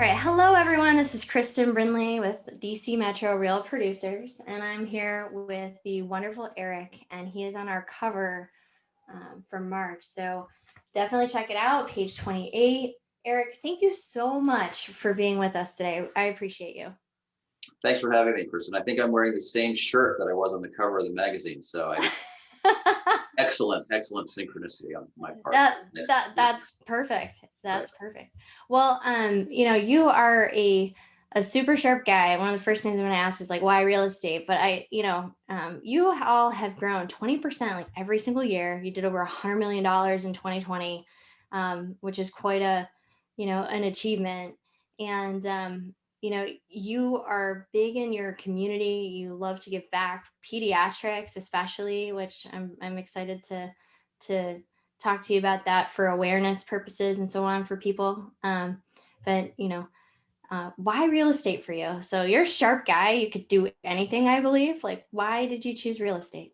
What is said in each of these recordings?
right, hello everyone. This is Kristy Brindley with DC Metro Real Producers, and I'm here with the wonderful Erich, and he is on our cover for March. So definitely check it out, page 28. Erich, thank you so much for being with us today. I appreciate you. Thanks for having me, Kristen. I think I'm wearing the same shirt that I was on the cover of the magazine. So excellent synchronicity on my part. That's perfect. That's right. Perfect. Well, you are a super sharp guy. One of the first things I'm going to ask is like, why real estate? But you all have grown 20% like every single year. You did over $100 million in 2020, which is quite an achievement. And you are big in your community. You love to give back, pediatrics especially, which I'm excited to talk to you about that for awareness purposes and so on for people. Why real estate for you? So you're a sharp guy. You could do anything, I believe. Like, why did you choose real estate?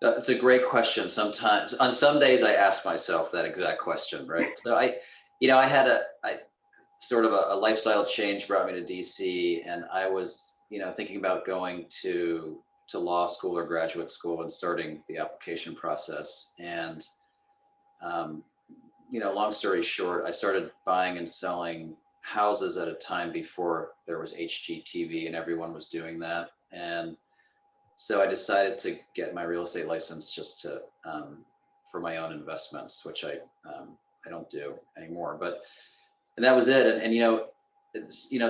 It's a great question. Sometimes on some days I ask myself that exact question, right? So I had a sort of a lifestyle change brought me to DC, and I was, thinking about going to law school or graduate school and starting the application process. And, long story short, I started buying and selling houses at a time before there was HGTV and everyone was doing that. And so I decided to get my real estate license just to, for my own investments, which I don't do anymore, and that was it. And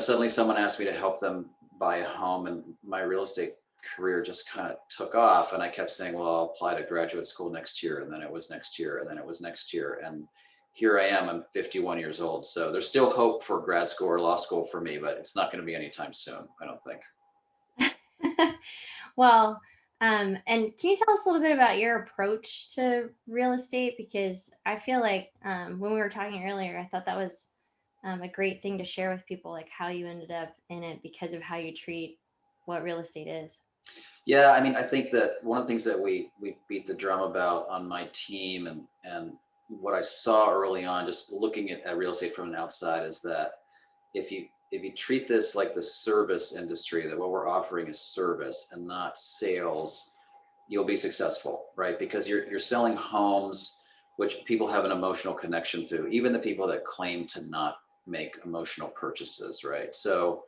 suddenly someone asked me to help them buy a home, and my real estate career just kind of took off. And I kept saying, well, I'll apply to graduate school next year. And then it was next year. And then it was next year. And here I am, I'm 51 years old. So there's still hope for grad school or law school for me, but it's not going to be anytime soon, I don't think. Well, and can you tell us a little bit about your approach to real estate? Because I feel like when we were talking earlier, I thought that was a great thing to share with people, like how you ended up in it because of how you treat what real estate is. Yeah, I mean, I think that one of the things that we beat the drum about on my team, and what I saw early on, just looking at real estate from an outside, is that if you treat this like the service industry, that what we're offering is service and not sales, you'll be successful, right? Because you're selling homes which people have an emotional connection to, even the people that claim to not make emotional purchases, right? So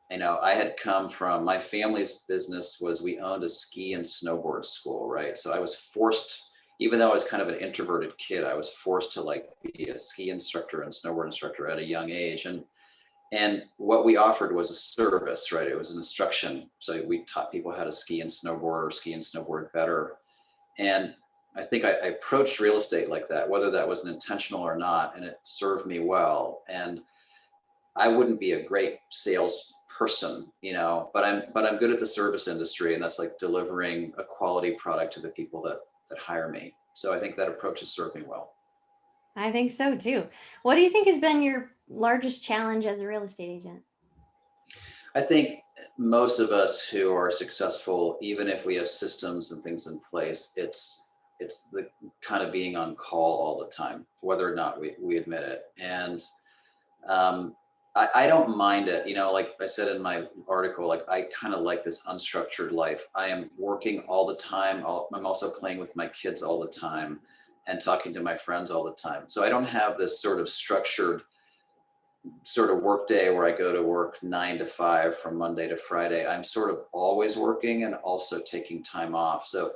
I had come from, my family's business was, we owned a ski and snowboard school, right? So I was forced, even though I was kind of an introverted kid, I was forced to like be a ski instructor and snowboard instructor at a young age. And what we offered was a service, right? It was an instruction. So we taught people how to ski and snowboard better. And I think I approached real estate like that, whether that was intentional or not, and it served me well. And I wouldn't be a great sales person, but I'm good at the service industry, and that's like delivering a quality product to the people that hire me. So I think that approach has served me well. I think so too. What do you think has been your largest challenge as a real estate agent? I think most of us who are successful, even if we have systems and things in place, it's the kind of being on call all the time, whether or not we admit it. And I don't mind it. Like I said in my article, like I kind of like this unstructured life. I am working all the time. I'm also playing with my kids all the time and talking to my friends all the time. So I don't have this sort of structured sort of work day where I go to work 9 to 5 from Monday to Friday. I'm sort of always working and also taking time off. So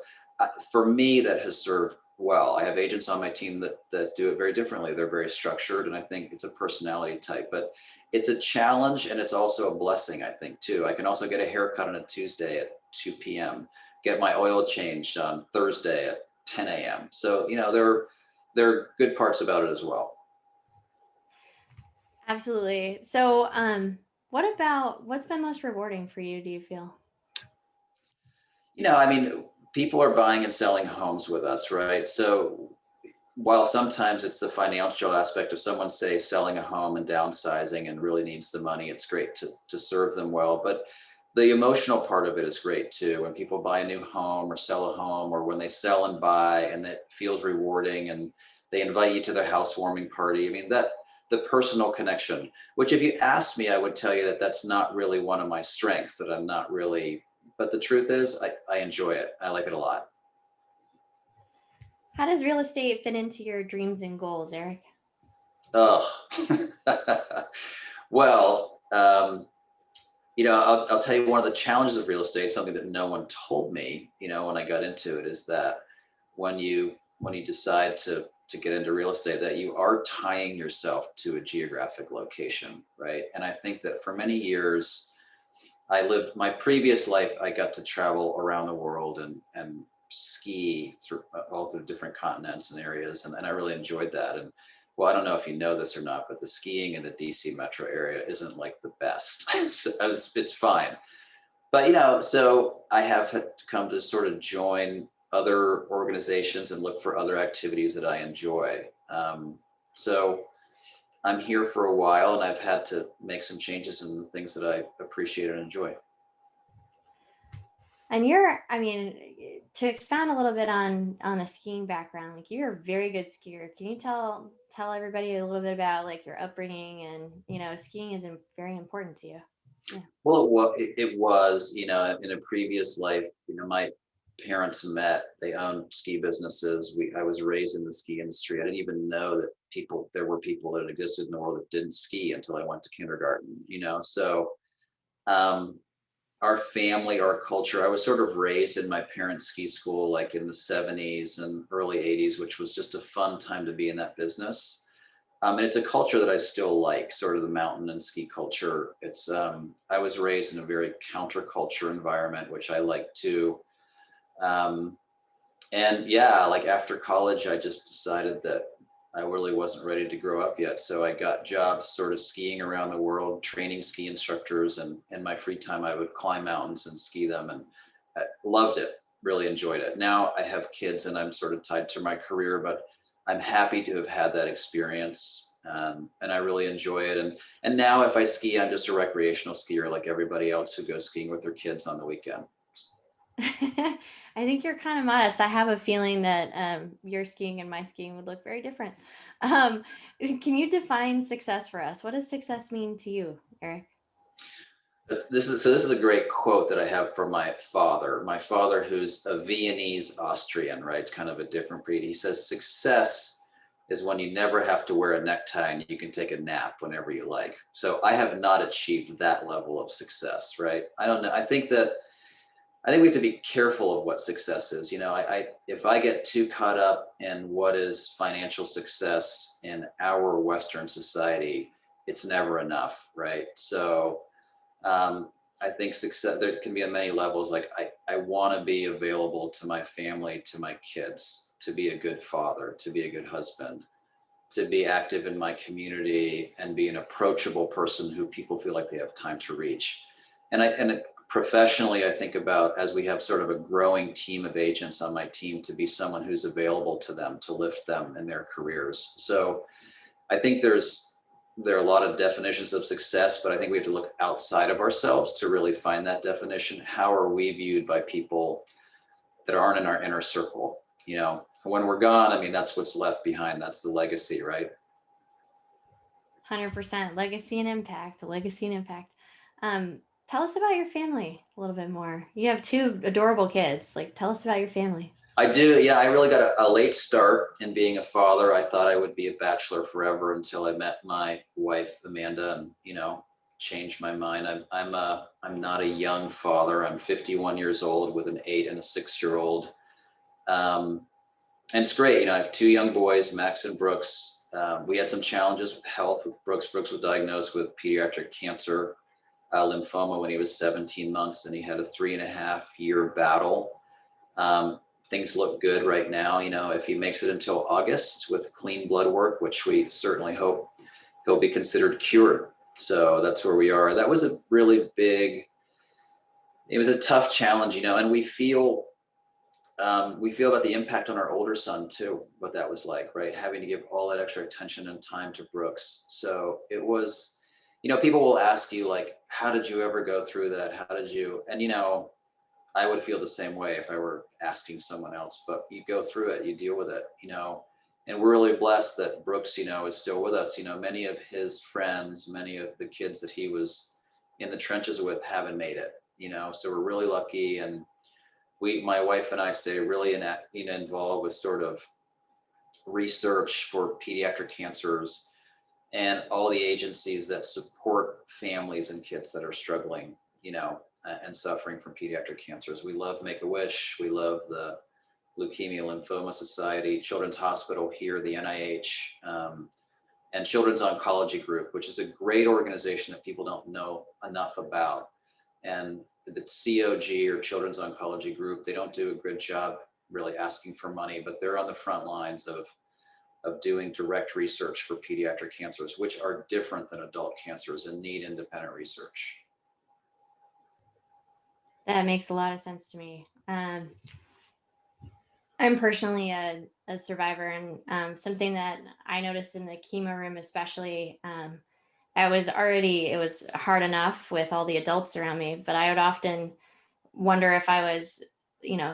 for me, that has served well. I have agents on my team that do it very differently. They're very structured, and I think it's a personality type, but it's a challenge, and it's also a blessing, I think, too. I can also get a haircut on a Tuesday at 2 p.m., get my oil changed on Thursday at 10 a.m. So, there are good parts about it as well. Absolutely. So, what's been most rewarding for you, do you feel? I mean, people are buying and selling homes with us, right? So while sometimes it's the financial aspect of someone, say, selling a home and downsizing and really needs the money, it's great to serve them well. But the emotional part of it is great too. When people buy a new home or sell a home, or when they sell and buy and it feels rewarding and they invite you to their housewarming party. I mean, the personal connection, which if you asked me, I would tell you that that's not really one of my strengths, that I'm not really, but the truth is I enjoy it. I like it a lot. How does real estate fit into your dreams and goals, Erich? Oh, well, I'll tell you one of the challenges of real estate, something that no one told me, when I got into it, is that when you decide to get into real estate, that you are tying yourself to a geographic location, right? And I think that for many years, I lived my previous life, I got to travel around the world and ski through all through different continents and areas. And I really enjoyed that. And well, I don't know if you know this or not, but the skiing in the DC metro area isn't like the best. It's fine. But, so I have had to come to sort of join other organizations and look for other activities that I enjoy. So I'm here for a while, and I've had to make some changes in the things that I appreciate and enjoy. And I mean, to expound a little bit on the skiing background, like you're a very good skier. Can you tell everybody a little bit about like your upbringing and skiing is very important to you? Yeah. Well, it was, in a previous life, my parents met, they owned ski businesses. I was raised in the ski industry. I didn't even know that there were people that existed in the world that didn't ski until I went to kindergarten. So, um, our family, our culture, I was sort of raised in my parents' ski school, like in the 70s and early 80s, which was just a fun time to be in that business. And it's a culture that I still like, sort of the mountain and ski culture. I was raised in a very counterculture environment, which I like too. Um, and yeah, like after college, I just decided that I really wasn't ready to grow up yet. So I got jobs sort of skiing around the world, training ski instructors. And in my free time, I would climb mountains and ski them. And I loved it, really enjoyed it. Now I have kids and I'm sort of tied to my career, but I'm happy to have had that experience. And I really enjoy it. And now if I ski, I'm just a recreational skier like everybody else who goes skiing with their kids on the weekend. I think you're kind of modest. I have a feeling that your skiing and my skiing would look very different. Um, can you define success for us? What does success mean to you, Erich? But this is a great quote that I have from my father. My father, who's a Viennese Austrian, right? It's kind of a different breed. He says success is when you never have to wear a necktie and you can take a nap whenever you like. So I have not achieved that level of success, right? I don't know. I think we have to be careful of what success is. If I get too caught up in what is financial success in our Western society, it's never enough, right? So I think success, there can be on many levels. Like I want to be available to my family, to my kids, to be a good father, to be a good husband, to be active in my community and be an approachable person who people feel like they have time to reach. Professionally, I think about, as we have sort of a growing team of agents on my team, to be someone who's available to them, to lift them in their careers. So I think there are a lot of definitions of success, but I think we have to look outside of ourselves to really find that definition. How are we viewed by people that aren't in our inner circle? When we're gone, I mean, that's what's left behind. That's the legacy, right? 100% legacy and impact, legacy and impact. Tell us about your family a little bit more. You have two adorable kids. Like, tell us about your family. I do. Yeah, I really got a late start in being a father. I thought I would be a bachelor forever until I met my wife, Amanda, and, changed my mind. I'm not a young father. I'm 51 years old with an 8 and a 6-year old. And it's great. I have two young boys, Max and Brooks. We had some challenges with health with Brooks. Brooks was diagnosed with pediatric cancer, lymphoma, when he was 17 months, and he had a 3.5-year battle. Things look good right now. If he makes it until August with clean blood work, which we certainly hope, he'll be considered cured. So that's where we are. That was it was a tough challenge, and we feel about the impact on our older son too, what that was like, right? Having to give all that extra attention and time to Brooks. So it was, people will ask you like, how did you ever go through that? How did you, and I would feel the same way if I were asking someone else, but you go through it, you deal with it, and And we're really blessed that Brooks, is still with us. Many of his friends, many of the kids that he was in the trenches with haven't made it, so we're really lucky. And my wife and I stay really involved with sort of research for pediatric cancers and all the agencies that support families and kids that are struggling, and suffering from pediatric cancers. We love Make-A-Wish. We love the Leukemia Lymphoma Society, Children's Hospital here, the NIH, and Children's Oncology Group, which is a great organization that people don't know enough about. And the COG, or Children's Oncology Group, they don't do a good job really asking for money, but they're on the front lines of doing direct research for pediatric cancers, which are different than adult cancers and need independent research. That makes a lot of sense to me. I'm personally a survivor, and something that I noticed in the chemo room, especially, it was hard enough with all the adults around me, but I would often wonder if I was,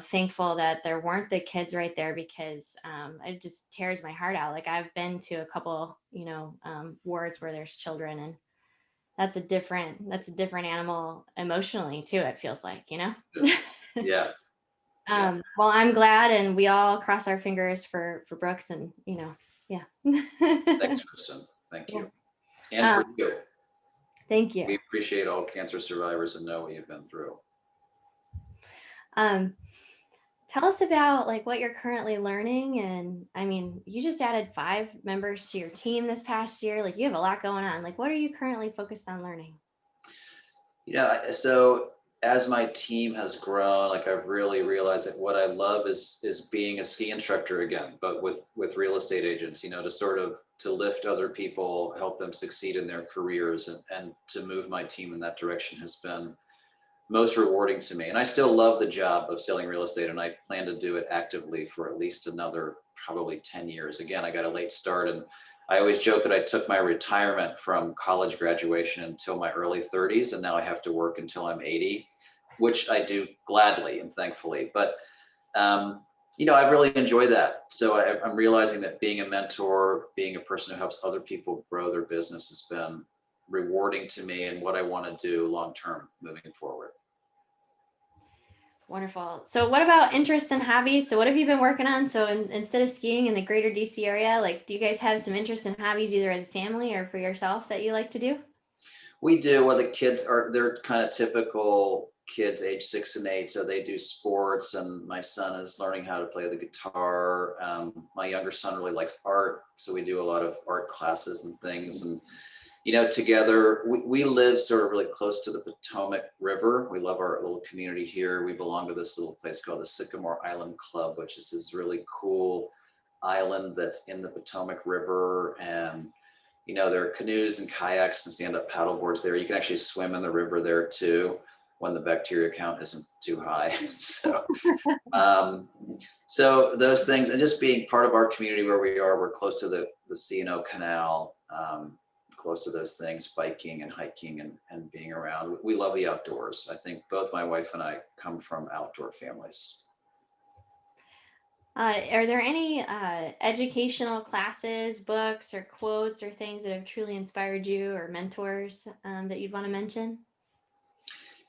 thankful that there weren't the kids right there, because it just tears my heart out. Like, I've been to a couple, wards where there's children, and that's a different animal emotionally too, it feels like. Yeah. Well, I'm glad, and we all cross our fingers for Brooks, and yeah. Thanks, Kristen. Thank you. And for you. Thank you. We appreciate all cancer survivors and know what you've been through. Tell us about like what you're currently learning. And I mean, you just added 5 members to your team this past year. Like, you have a lot going on. Like, what are you currently focused on learning? So as my team has grown, like, I've really realized that what I love is being a ski instructor again, but with real estate agents, to lift other people, help them succeed in their careers, and to move my team in that direction has been most rewarding to me. And I still love the job of selling real estate, and I plan to do it actively for at least another probably 10 years. Again, I got a late start, and I always joke that I took my retirement from college graduation until my early 30s, and now I have to work until I'm 80, which I do gladly and thankfully. But I really enjoy that. So I'm realizing that being a mentor, being a person who helps other people grow their business, has been rewarding to me, and what I want to do long term moving forward. Wonderful. So what about interests and hobbies? So what have you been working on? So instead of skiing in the greater DC area, like, do you guys have some interests and hobbies either as a family or for yourself that you like to do? We do. Well, the kids they're kind of typical kids, age 6 and 8. So they do sports, and my son is learning how to play the guitar. My younger son really likes art. So we do a lot of art classes and things. And together, we live sort of really close to the Potomac River. We love our little community here. We belong to this little place called the Sycamore Island Club, which is this really cool island that's in the Potomac River. And, there are canoes and kayaks and stand-up paddle boards there. You can actually swim in the river there too, when the bacteria count isn't too high. So those things, and just being part of our community where we are, we're close to the C&O Canal, close to those things, biking and hiking and being around. We love the outdoors. I think both my wife and I come from outdoor families. Are there any educational classes, books, or quotes or things that have truly inspired you, or mentors that you'd want to mention?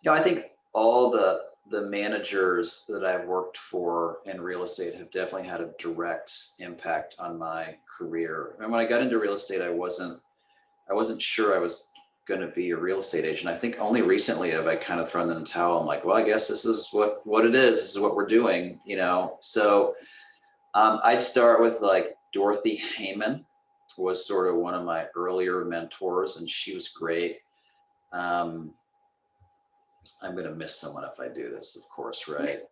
I think all the managers that I've worked for in real estate have definitely had a direct impact on my career. And when I got into real estate, I wasn't sure I was going to be a real estate agent. I think only recently have I kind of thrown in the towel. I'm like, well, I guess this is what it is. This is what we're doing, So I'd start with like Dorothy Heyman was sort of one of my earlier mentors, and she was great. I'm going to miss someone if I do this, of course, right?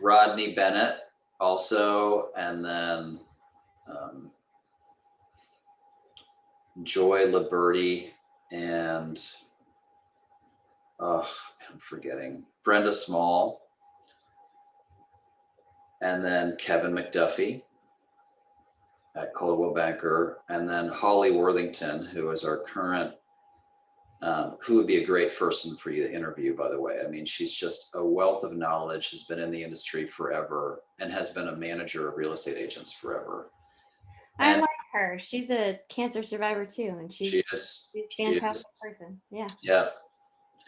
Rodney Bennett also, and then Joy Liberty, and I'm forgetting Brenda Small, and then Kevin McDuffie at Coldwell Banker, and then Holly Worthington, who is our current who would be a great person for you to interview, by the way. I mean, she's just a wealth of knowledge, has been in the industry forever, and has been a manager of real estate agents forever. I And like her. She's a cancer survivor too, and she is, she's a she is, fantastic person. Yeah. yeah.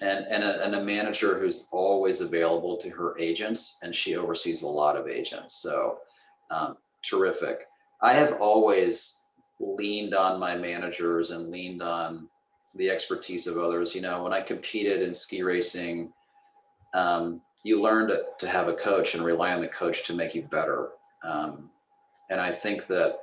And a manager who's always available to her agents, and she oversees a lot of agents. So terrific. I have always leaned on my managers and leaned on the expertise of others. You know, when I competed in ski racing, you learn to have a coach and rely on the coach to make you better. And I think that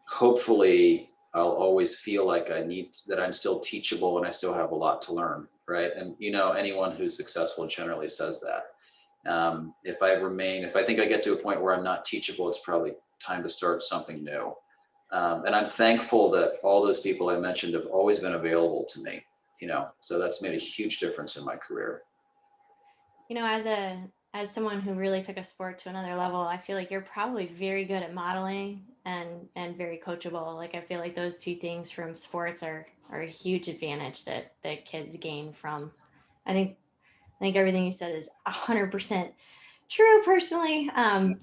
hopefully I'll always feel like that I'm still teachable and I still have a lot to learn, right? And you know, anyone who's successful generally says that. If I think I get to a point where I'm not teachable, it's probably time to start something new. And I'm thankful that all those people I mentioned have always been available to me, you know, so that's made a huge difference in my career. You know, as someone who really took a sport to another level, I feel like you're probably very good at modeling and very coachable. Like I feel like those two things from sports are a huge advantage that kids gain from. I think I think everything you said is 100% true personally.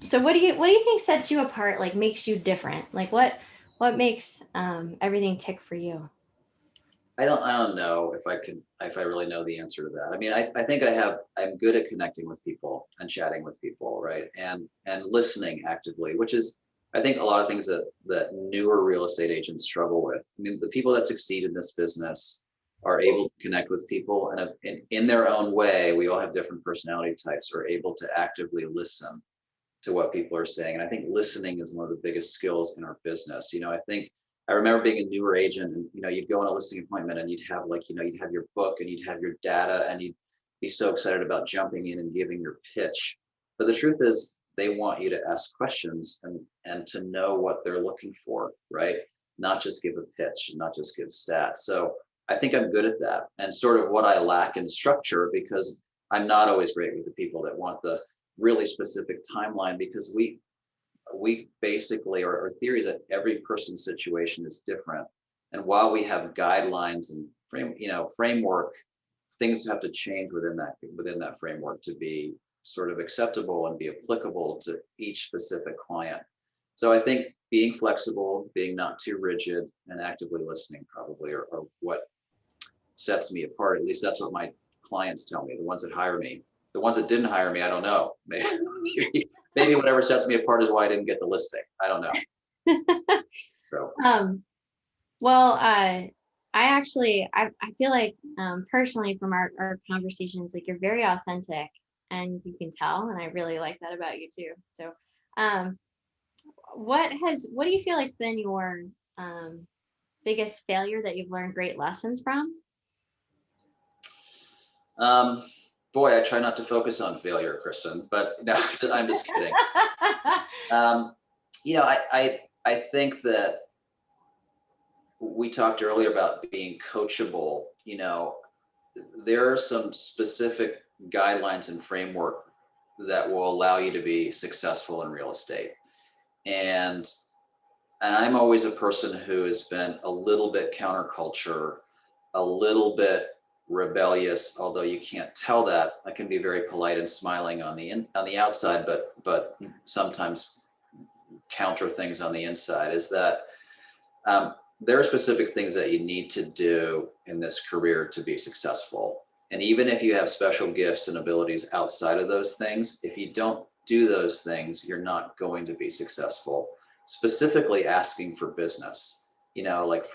So what do you think sets you apart, like makes you different? Like what makes everything tick for you? I don't know if I really know the answer to that. I mean, I think I'm good at connecting with people and chatting with people, right? And listening actively, which is, I think, a lot of things that newer real estate agents struggle with. I mean, the people that succeed in this business are able to connect with people, and in their own way, we all have different personality types, are able to actively listen to what people are saying. And I think listening is one of the biggest skills in our business. You know, I remember being a newer agent, and you know, you'd go on a listing appointment and you'd have, like, you know, you'd have your book and you'd have your data and you'd be so excited about jumping in and giving your pitch. But the truth is they want you to ask questions and to know what they're looking for, right? Not just give a pitch, not just give stats. So I think I'm good at that, and sort of what I lack in structure, because I'm not always great with the people that want the really specific timeline, because we basically, our theory is that every person's situation is different, and while we have guidelines and framework, things have to change within that framework to be sort of acceptable and be applicable to each specific client. So I think being flexible, being not too rigid, and actively listening probably are what sets me apart. At least that's what my clients tell me, the ones that hire me. The ones that didn't hire me, I don't know. Maybe whatever sets me apart is why I didn't get the listing. I don't know. So Um, well, I feel like personally from our conversations, like you're very authentic and you can tell, and I really like that about you too. So, um, what do you feel like's been your um, biggest failure that you've learned great lessons from? um, boy, I try not to focus on failure, Kristen, but no, I'm just kidding. Um, you know, I think that we talked earlier about being coachable. You know, there are some specific guidelines and framework that will allow you to be successful in real estate. And I'm always a person who has been a little bit counterculture, a little bit rebellious, although you can't tell that. I can be very polite and smiling on the outside, but sometimes counter things on the inside. Is that there are specific things that you need to do in this career to be successful. And even if you have special gifts and abilities outside of those things, if you don't do those things, you're not going to be successful. Specifically asking for business, you know, like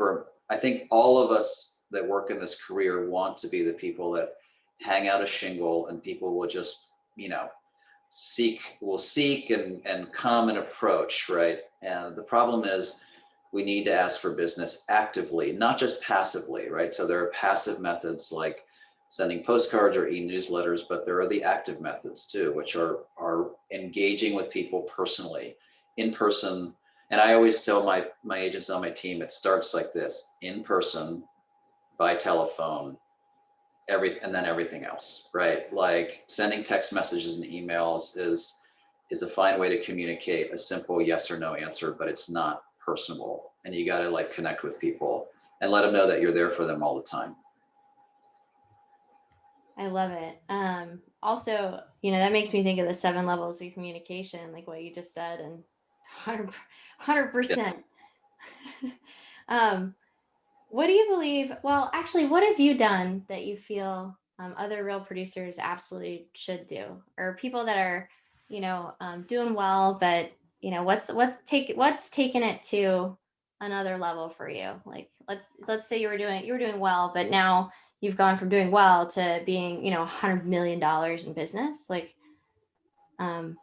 I think all of us that work in this career want to be the people that hang out a shingle and people will just, you know, seek and come and approach, right? And the problem is we need to ask for business actively, not just passively, right? So there are passive methods like sending postcards or e-newsletters, but there are the active methods too, which are engaging with people personally, in person. And I always tell my agents on my team, it starts like this: in person, by telephone, and then everything else, right? Like sending text messages and emails is a fine way to communicate a simple yes or no answer, but it's not personable. And you got to like connect with people and let them know that you're there for them all the time. I love it. Also, that makes me think of the 7 levels of communication, like what you just said, and 100%. um, what do you believe? Well, actually, what have you done that you feel other real producers absolutely should do, or people that are, doing well, but what's taken it to another level for you? Like let's say you were doing well, but now you've gone from doing well to being $100 million in business. Like, um,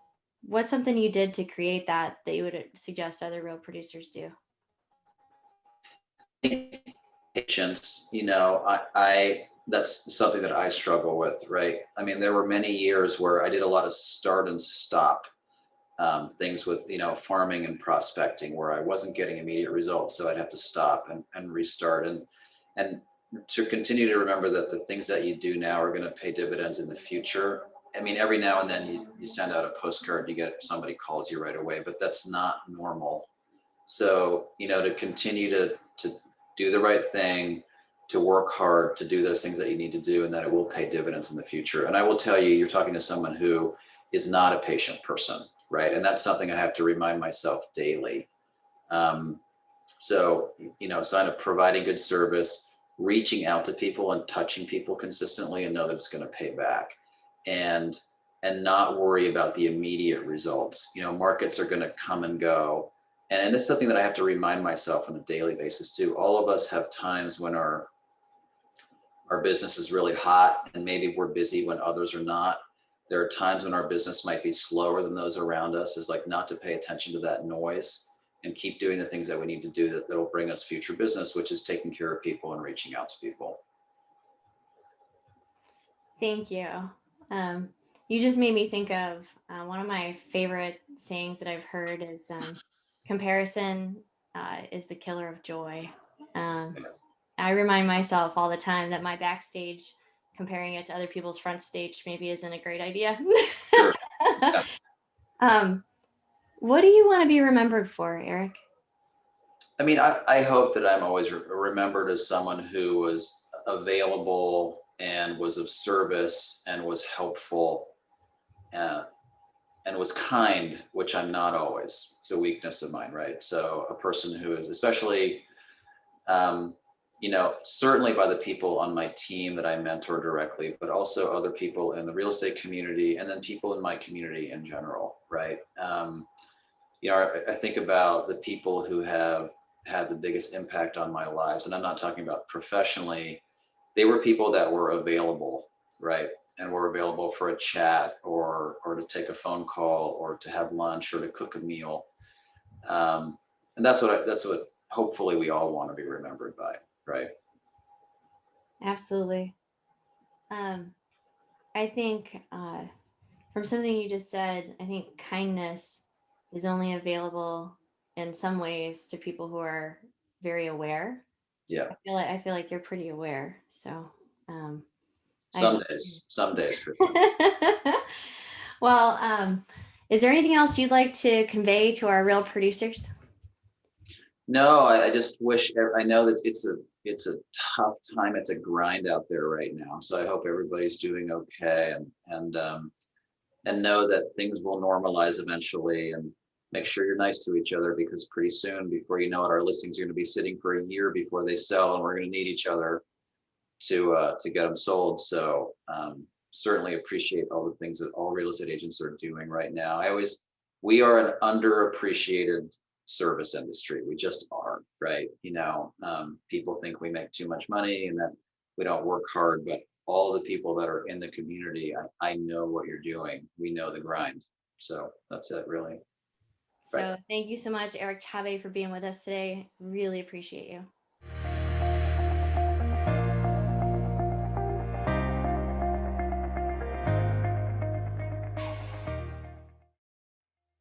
what's something you did to create that you would suggest other real producers do? Patience, I that's something that I struggle with, right? I mean, there were many years where I did a lot of start and stop things with, farming and prospecting where I wasn't getting immediate results. So I'd have to stop and restart and to continue to remember that the things that you do now are going to pay dividends in the future. I mean, every now and then you send out a postcard, you get somebody calls you right away, but that's not normal. So, to continue to do the right thing, to work hard, to do those things that you need to do, and that it will pay dividends in the future. And I will tell you, you're talking to someone who is not a patient person, right? And that's something I have to remind myself daily. Um, so, sign of providing good service, reaching out to people and touching people consistently and know that it's going to pay back. And not worry about the immediate results. Markets are going to come and go. And this is something that I have to remind myself on a daily basis too. All of us have times when our business is really hot and maybe we're busy when others are not. There are times when our business might be slower than those around us, is like not to pay attention to that noise and keep doing the things that we need to do that'll bring us future business, which is taking care of people and reaching out to people. Thank you. Um, you just made me think of one of my favorite sayings that I've heard is comparison is the killer of joy. Um, I remind myself all the time that my backstage, comparing it to other people's front stage, maybe isn't a great idea. Sure. Yeah. um, what do you want to be remembered for, Eric? I mean, I hope that I'm always remembered as someone who was available and was of service and was helpful, uh, and was kind, which I'm not always. It's a weakness of mine, right? So a person who is, especially, um, certainly by the people on my team that I mentor directly, but also other people in the real estate community and then people in my community in general, right? I think about the people who have had the biggest impact on my lives, and I'm not talking about professionally. They were people that were available, right? And were available for a chat or to take a phone call or to have lunch or to cook a meal. And that's what hopefully we all want to be remembered by, right? Absolutely. Um, I think from something you just said, I think kindness is only available in some ways to people who are very aware. Yeah. I feel like you're pretty aware. So um, I Some days for sure. well, is there anything else you'd like to convey to our real producers? No, I just wish, I know that it's a tough time. It's a grind out there right now. So I hope everybody's doing okay and know that things will normalize eventually, and make sure you're nice to each other, because pretty soon, before you know it, our listings are going to be sitting for a year before they sell, and we're going to need each other to get them sold. So certainly appreciate all the things that all real estate agents are doing right now. We are an underappreciated service industry. We just are, right? People think we make too much money and that we don't work hard, but all the people that are in the community, I know what you're doing. We know the grind. So that's it, really. Right. So thank you so much, Erich Cabe, for being with us today. Really appreciate you.